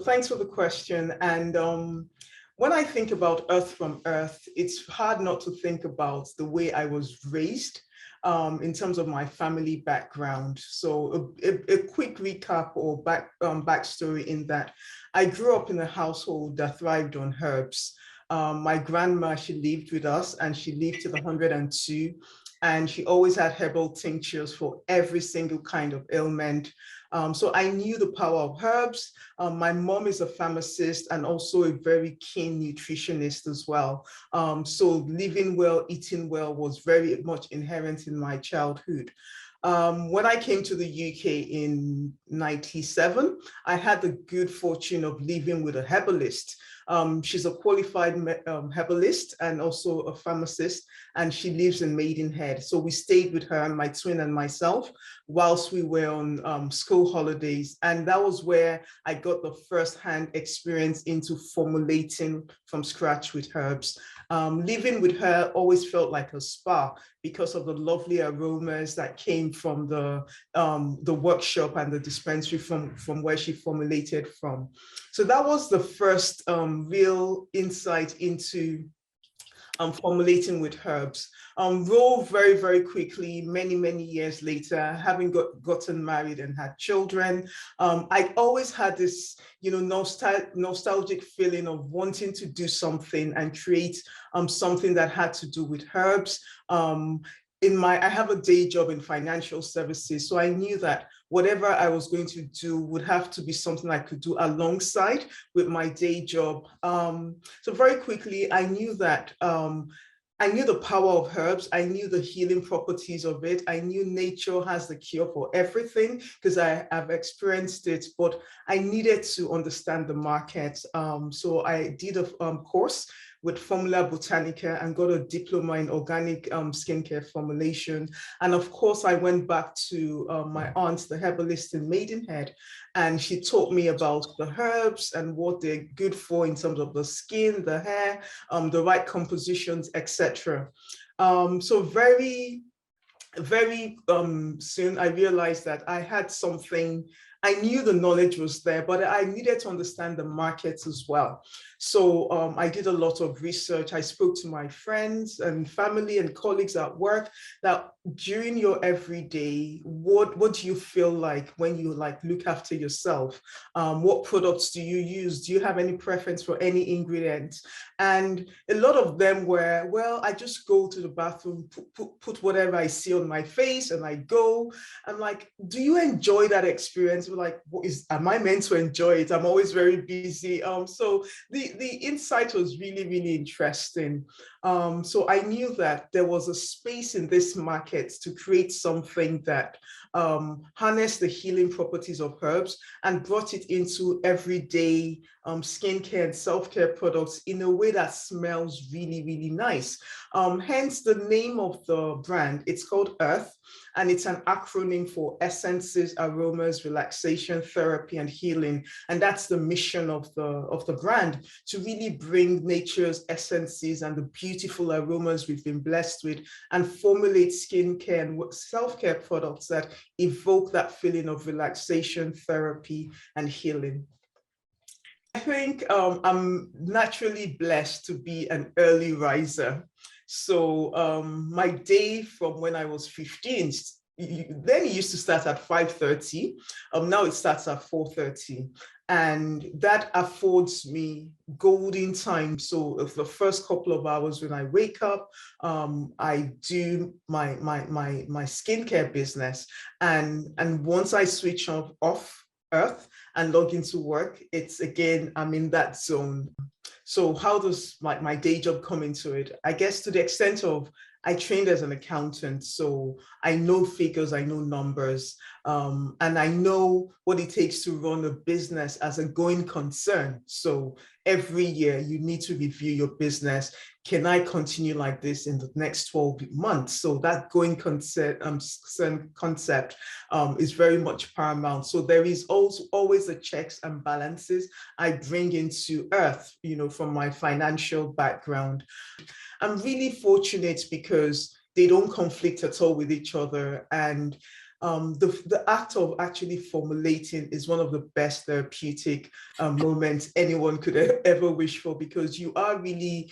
thanks for the question. And when I think about Earth from Earth, it's hard not to think about the way I was raised in terms of my family background. So a quick recap or backstory in that I grew up in a household that thrived on herbs. My grandma, she lived with us and she lived to the 102. And she always had herbal tinctures for every single kind of ailment. So I knew the power of herbs. My mom is a pharmacist and also a very keen nutritionist as well. So living well, eating well was very much inherent in my childhood. When I came to the UK in 97, I had the good fortune of living with a herbalist. She's a qualified herbalist and also a pharmacist, and she lives in Maidenhead. So we stayed with her, my twin and myself, whilst we were on school holidays. And that was where I got the first-hand experience into formulating from scratch with herbs. Living with her always felt like a spa because of the lovely aromas that came from the workshop and the dispensary from where she formulated from. So that was the first real insight into formulating with herbs. Roll very, very quickly, many years later, having gotten married and had children, I always had this, nostalgic feeling of wanting to do something and create something that had to do with herbs. I have a day job in financial services, so I knew that whatever I was going to do would have to be something I could do alongside with my day job. So very quickly, I knew that I knew the power of herbs. I knew the healing properties of it. I knew nature has the cure for everything because I have experienced it, but I needed to understand the market. So I did a course with Formula Botanica and got a diploma in organic skincare formulation. And of course, I went back to my aunt, the herbalist in Maidenhead, and she taught me about the herbs and what they're good for in terms of the skin, the hair, the right compositions, etc. So very soon I realized that I had something. I knew the knowledge was there, but I needed to understand the markets as well. So I did a lot of research. I spoke to my friends and family and colleagues at work that during your everyday, what do you feel like when you look after yourself? What products do you use? Do you have any preference for any ingredients? And a lot of them were, well, I just go to the bathroom, put whatever I see on my face and I go. I'm like, do you enjoy that experience? We're like, am I meant to enjoy it? I'm always very busy. So the insight was really interesting. So I knew that there was a space in this market to create something that harnessed the healing properties of herbs and brought it into everyday skincare and self-care products in a way that smells really nice. Hence the name of the brand. It's called Earth, and it's an acronym for Essences, Aromas, Relaxation, Therapy, and Healing. And that's the mission of the brand, to really bring nature's essences and the beautiful aromas we've been blessed with and formulate skincare and self-care products that evoke that feeling of relaxation, therapy, and healing. I think I'm naturally blessed to be an early riser. So my day from when I was 15, then it used to start at 5:30. Now it starts at 4:30. And that affords me golden time. So if the first couple of hours when I wake up, I do my skincare business. And once I switch off Earth and log into work, it's again, I'm in that zone. So how does my day job come into it? I guess to the extent of I trained as an accountant, so I know figures, I know numbers, and I know what it takes to run a business as a going concern. So every year you need to review your business. Can I continue like this in the next 12 months? So that going concept is very much paramount. So there is also always the checks and balances I bring into Earth, from my financial background. I'm really fortunate because they don't conflict at all with each other. And The act of actually formulating is one of the best therapeutic moments anyone could ever wish for, because you are really,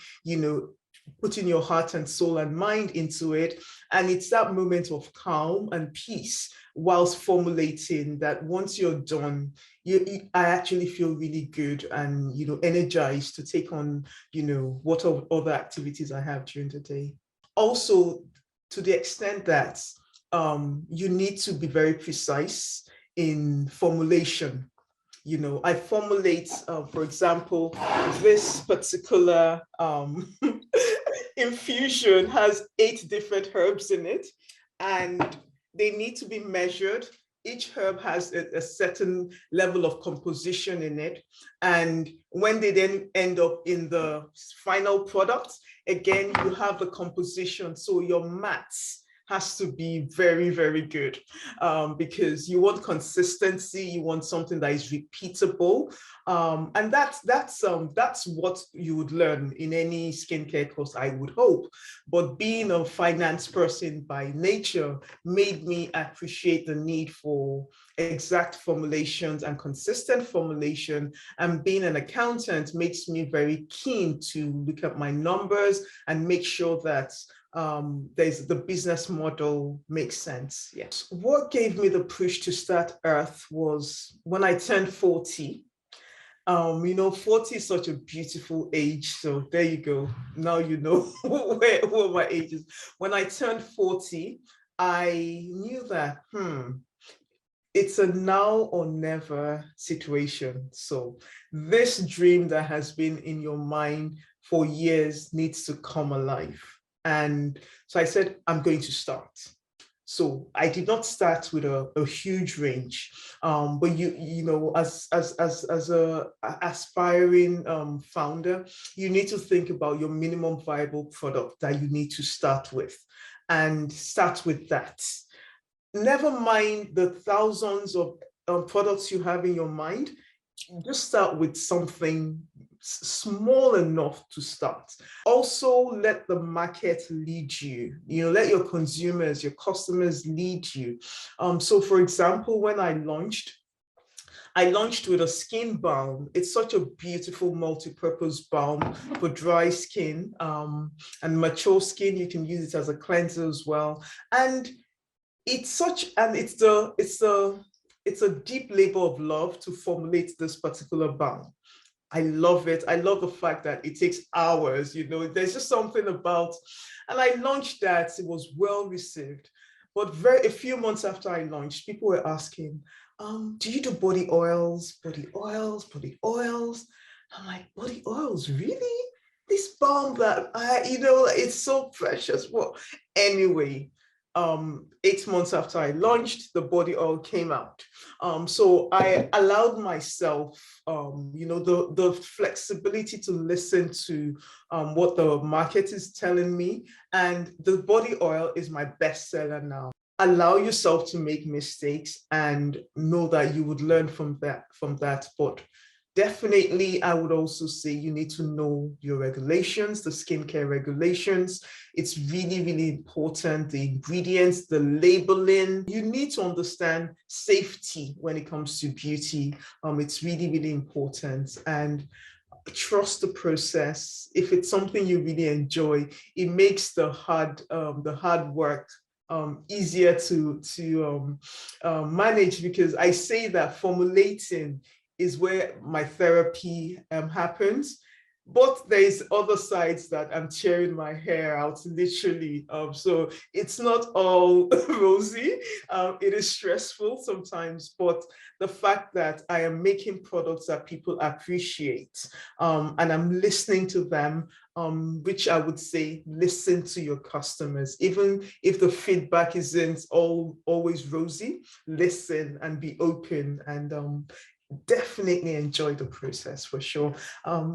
putting your heart and soul and mind into it. And it's that moment of calm and peace whilst formulating that once you're done, I actually feel really good and, energized to take on, what other activities I have during the day. Also, to the extent that you need to be very precise in formulation. I formulate, for example, this particular infusion has 8 different herbs in it, and they need to be measured. Each herb has a certain level of composition in it. And when they then end up in the final product, again, you have the composition. So your maths has to be very, very good, because you want consistency, you want something that is repeatable. And that's what you would learn in any skincare course, I would hope. But being a finance person by nature made me appreciate the need for exact formulations and consistent formulation. And being an accountant makes me very keen to look at my numbers and make sure that there's the business model makes sense. Yes. What gave me the push to start Earth was when I turned 40. 40 is such a beautiful age. So there you go. Now you know what my age is. When I turned 40, I knew that, it's a now or never situation. So this dream that has been in your mind for years needs to come alive. And so I said, I'm going to start. So I did not start with a huge range, but as a aspiring founder, you need to think about your minimum viable product that you need to start with, and start with that. Never mind the thousands of products you have in your mind. Just start with something small enough to start. Also, let the market lead you. Let your consumers, your customers lead you. So for example, when I launched with a skin balm. It's such a beautiful multi-purpose balm for dry skin, and mature skin. You can use it as a cleanser as well. And it's a deep labor of love to formulate this particular balm. I love it. I love the fact that it takes hours, there's just something about, and I launched that. It was well received. But a few months after I launched, people were asking, do you do body oils, body oils, body oils? I'm like, body oils, really? This balm that it's so precious. Well, anyway, 8 months after I launched, the body oil came out. So I allowed myself, the flexibility to listen to what the market is telling me. And the body oil is my bestseller now. Allow yourself to make mistakes and know that you would learn from that. But definitely, I would also say you need to know your regulations, the skincare regulations. It's really, really important. The ingredients, the labeling. You need to understand safety when it comes to beauty. It's really, really important. And trust the process. If it's something you really enjoy, it makes the hard work easier to manage, because I say that formulating is where my therapy happens. But there's other sides that I'm tearing my hair out, literally. So it's not all rosy. It is stressful sometimes, but the fact that I am making products that people appreciate, and I'm listening to them, which I would say, listen to your customers. Even if the feedback isn't always rosy, listen and be open, and definitely enjoy the process for sure.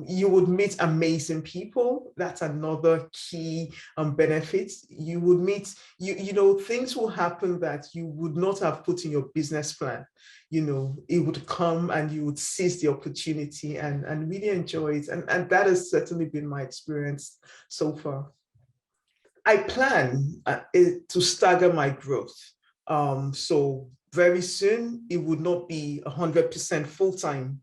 You would meet amazing people. That's another key benefit. You would meet, things will happen that you would not have put in your business plan. It would come and you would seize the opportunity and really enjoy it. And that has certainly been my experience so far. I plan to stagger my growth. So very soon it would not be 100% full-time,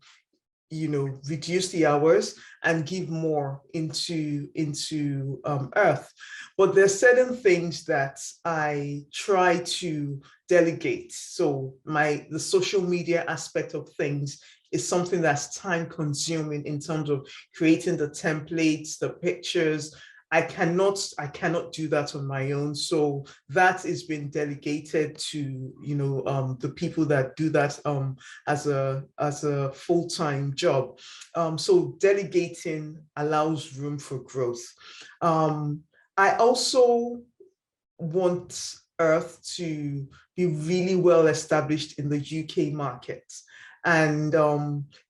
reduce the hours and give more into earth. But there's certain things that I try to delegate. So the social media aspect of things is something that's time consuming in terms of creating the templates, the pictures. I cannot do that on my own. So that is being delegated to the people that do that as a full-time job. So delegating allows room for growth. I also want Earth to be really well established in the UK market. And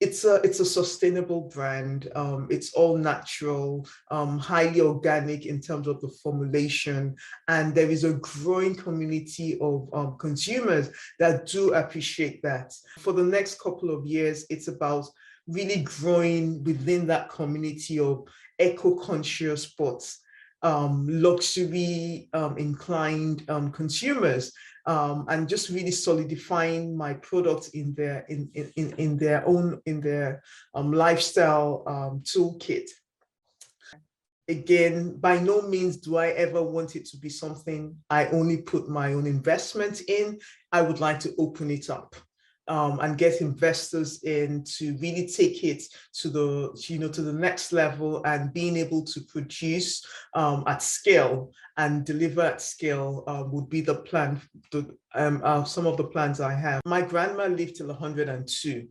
it's a sustainable brand. It's all natural, highly organic in terms of the formulation, and there is a growing community of consumers that do appreciate that. For the next couple of years, it's about really growing within that community of eco-conscious but luxury inclined consumers, and just really solidifying my product in their lifestyle toolkit. Again, by no means do I ever want it to be something I only put my own investment in. I would like to open it up. And get investors in to really take it to the next level, and being able to produce at scale and deliver at scale would be the plan. Some of the plans I have. My grandma lived till 102.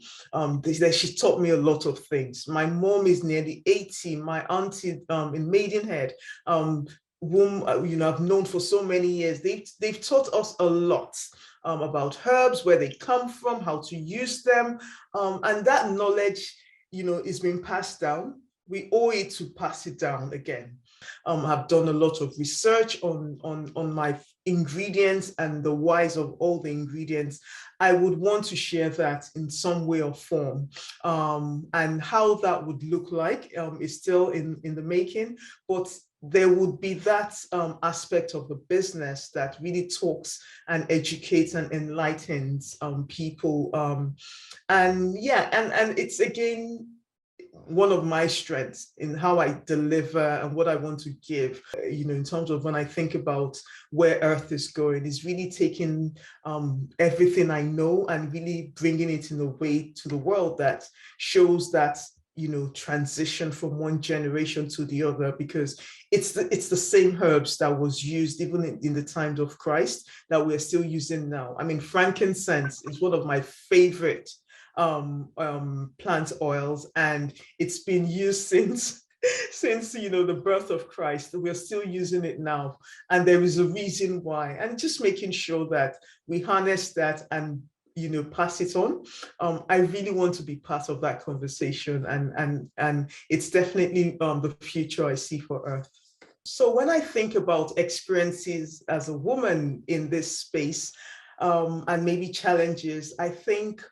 She taught me a lot of things. My mom is nearly 80. My auntie in Maidenhead, whom I've known for so many years, they've taught us a lot about herbs, where they come from, how to use them, and that knowledge, is being passed down. We owe it to pass it down again. I've done a lot of research on my ingredients and the whys of all the ingredients. I would want to share that in some way or form, and how that would look like is still in the making, but there would be that aspect of the business that really talks and educates and enlightens people. And yeah, and it's again one of my strengths in how I deliver and what I want to give, in terms of when I think about where Earth is going, is really taking everything I know and really bringing it in a way to the world that shows that transition from one generation to the other, because it's the same herbs that was used even in the times of Christ that we're still using now. I mean, frankincense is one of my favorite plant oils, and it's been used since the birth of Christ. We're still using it now, and there is a reason why, and just making sure that we harness that and pass it on. I really want to be part of that conversation, and it's definitely the future I see for Earth. So when I think about experiences as a woman in this space, and maybe challenges, I think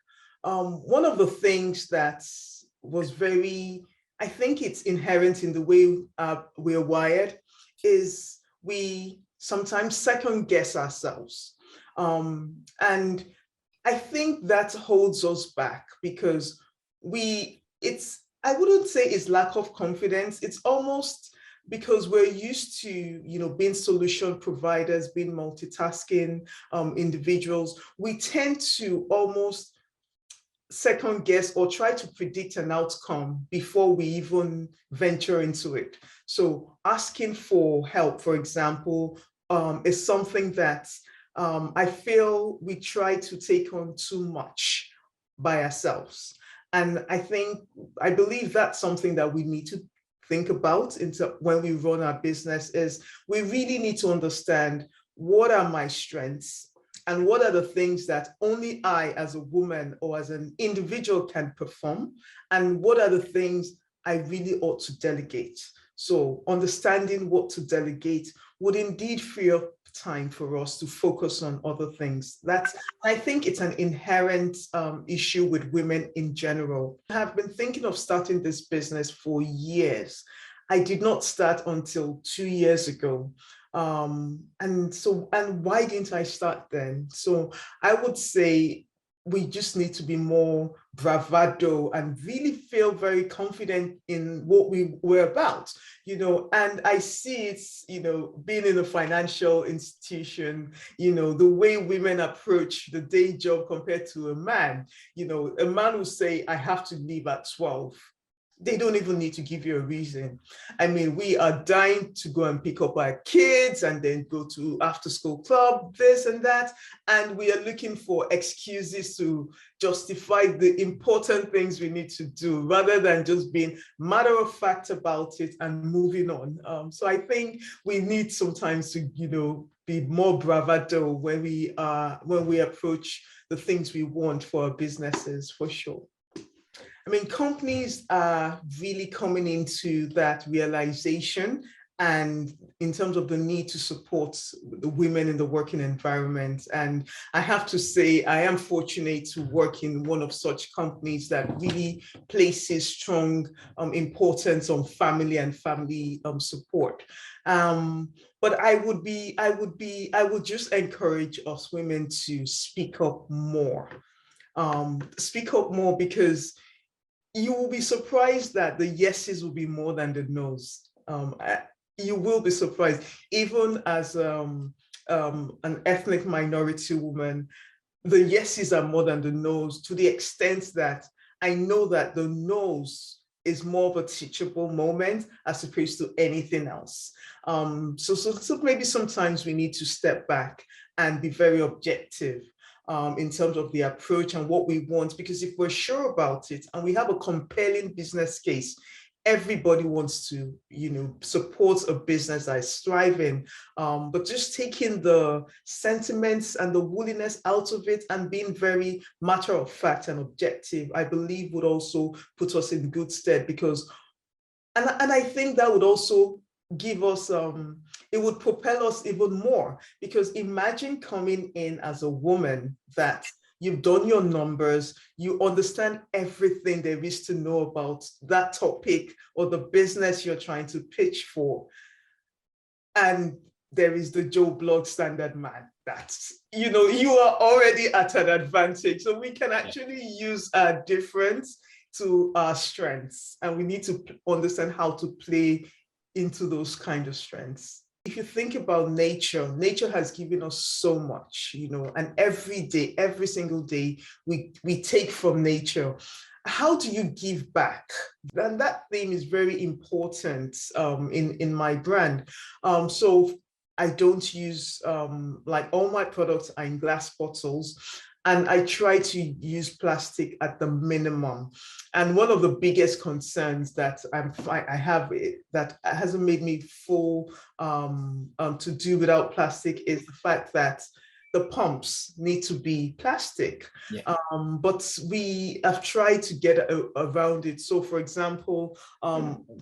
one of the things that was I think it's inherent in the way we're wired, is we sometimes second guess ourselves. And I think that holds us back, because I wouldn't say it's lack of confidence. It's almost because we're used to, being solution providers, being multitasking individuals. We tend to almost second guess or try to predict an outcome before we even venture into it. So asking for help, for example, is something that I feel we try to take on too much by ourselves. And I believe that's something that we need to think about when we run our business, is we really need to understand what are my strengths and what are the things that only I as a woman or as an individual can perform, and what are the things I really ought to delegate. So understanding what to delegate would indeed free up time for us to focus on other things. I think it's an inherent issue with women in general. I have been thinking of starting this business for years. I did not start until 2 years ago. And why didn't I start then? So I would say we just need to be more bravado and really feel very confident in what we were about, and I see it's, being in a financial institution, the way women approach the day job compared to a man. A man will say, I have to leave at 12. They don't even need to give you a reason. I mean, we are dying to go and pick up our kids and then go to after school club, this and that. And we are looking for excuses to justify the important things we need to do rather than just being matter of fact about it and moving on. So I think we need sometimes to, be more bravado when we approach the things we want for our businesses, for sure. I mean, companies are really coming into that realization, and in terms of the need to support the women in the working environment. And I have to say, I am fortunate to work in one of such companies that really places strong importance on family and family support. But I would just encourage us women to speak up more, because you will be surprised that the yeses will be more than the nos. You will be surprised, even as an ethnic minority woman, the yeses are more than the nos, to the extent that I know that the nos is more of a teachable moment as opposed to anything else. So maybe sometimes we need to step back and be very objective in terms of the approach and what we want, because if we're sure about it and we have a compelling business case, everybody wants to, support a business that is thriving. But just taking the sentiments and the wooliness out of it and being very matter of fact and objective, I believe would also put us in good stead, because, and I think that would also give us, it would propel us even more, because imagine coming in as a woman that you've done your numbers, you understand everything there is to know about that topic or the business you're trying to pitch for. And there is the Joe Blog standard man. That's, you are already at an advantage. So we can actually use our difference to our strengths, and we need to understand how to play into those kind of strengths. If you think about nature, nature has given us so much, and every day, every single day, we take from nature. How do you give back? And that theme is very important in my brand. So I don't use, like, all my products are in glass bottles, and I try to use plastic at the minimum. And one of the biggest concerns that I have that hasn't made me full to do without plastic is the fact that the pumps need to be plastic. Yeah. But we have tried to get around it. So, for example,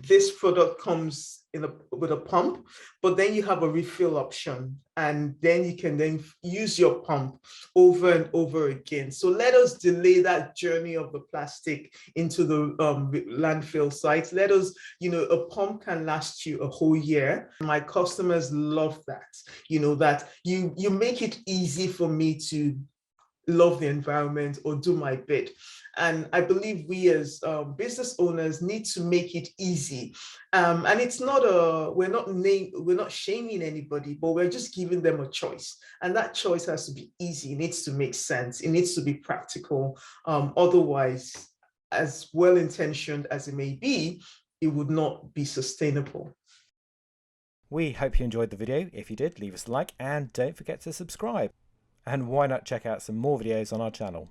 this product comes with a pump, but then you have a refill option, and then you can then use your pump over and over again. So let us delay that journey of the plastic into the landfill site. Let us, a pump can last you a whole year. My customers love that, that you make it easy for me to love the environment or do my bit. And I believe we as business owners need to make it easy. And it's not we're not shaming anybody, but we're just giving them a choice. And that choice has to be easy. It needs to make sense. It needs to be practical. Otherwise, as well-intentioned as it may be, it would not be sustainable. We hope you enjoyed the video. If you did, leave us a like and don't forget to subscribe. And why not check out some more videos on our channel.